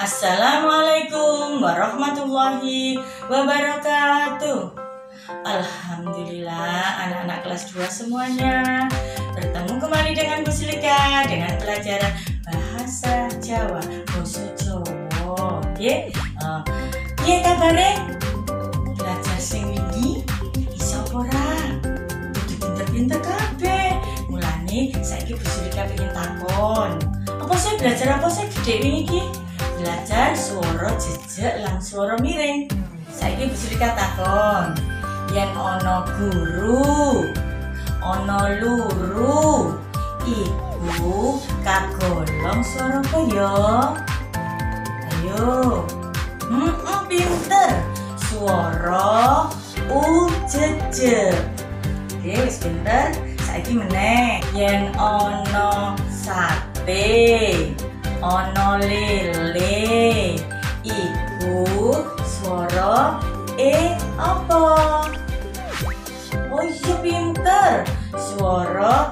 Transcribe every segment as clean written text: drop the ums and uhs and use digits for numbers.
Assalamualaikum warahmatullahi wabarakatuh. Alhamdulillah anak-anak kelas 2 semuanya bertemu kembali dengan Bu Silika dengan pelajaran bahasa Jawa, Basa Jawa. Piye kabare? Belajar sing wingi iso ora? Kudu pinter-pinter kabeh. Mulane saiki Bu Silika pengen takon. Apa sih belajar apa sih gede wingi iki? Belajar suara jejak lan suara miring. Saiki Bu Silika takon, yen ana guru, ana luru, iku kagolong suara apa ya? Ayo. Pinter. Suara ujejeg. Oke, wis pinter. Saiki meneh, yen ana sate, ana lele, iku swara apa? Oh iya pinter, swara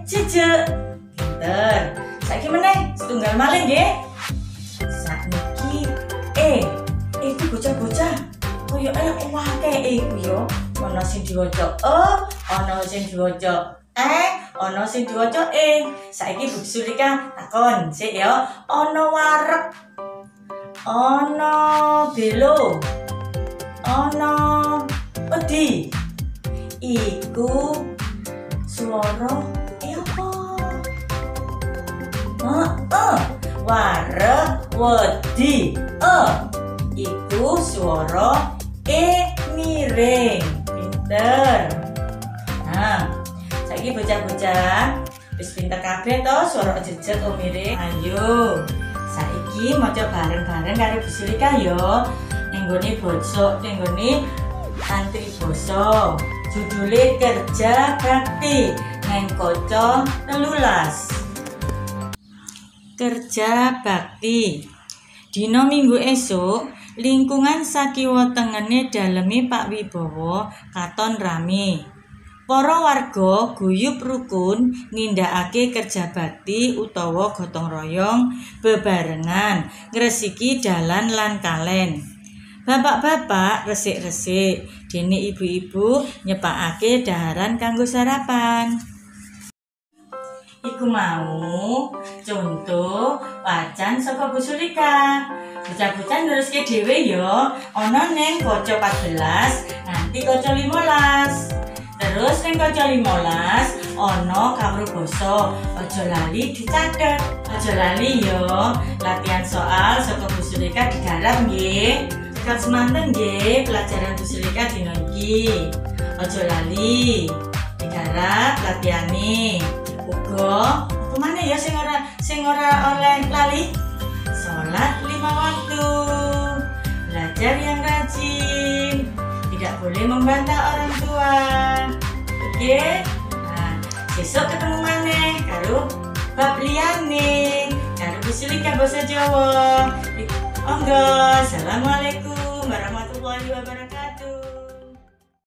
jejeg. Pinter. Saiki meneh setunggal malih nggih. Sakniki itu bocah-bocah koyo akeh iku yo. Ana sing diwaca ana sing diwaca ana sing diwaca Saiki Bu Silika takon sik ya. Ana wareg, ana belo, ana pedi. Iku swara apa? Wareg, wedi. Iku swara miring. Pinter. Nah, saiki bocah-bocah wis pinter kabeh to swara jejeg miring. Ayo, saiki maca bareng-bareng karo Bu Silika ya. Ning nggone basa, ning nggone santri basa. Judule Kerja Bakti nang kaca 13. Kerja Bakti. Dina Minggu esuk, lingkungan sakiwa tengene daleme Pak Wibowo katon rame. Para warga guyub rukun nindakake kerja bakti utawa gotong royong bebarengan ngresiki dalan lan kalen. Bapak-bapak resik-resik, dene ibu-ibu nyepakake daharan kanggo sarapan. Iku mau contoh wacan saka Bu Silika. Bocah-bocah nuruske dhewe ya. Ana ning kaca 14 nganti kaca 15. Terus ning kaca 15 ana kawruh basa. Aja lali dicatet. Aja lali ya. Latihan soal saka Bu Silika digarap nggih. Kat semanten nggih pelajaran Bu Silika dina iki. Aja lali digarap latihane. Uga apa maneh ya sing ora oleh lali? Salat 5 waktu. Belajar yang rajin. Tidak boleh membantah orang tua. Oke? Nah, besok ketemu maneh karo bab liyane karo Bu Silika Basa Jawa. Assalamualaikum warahmatullahi wabarakatuh.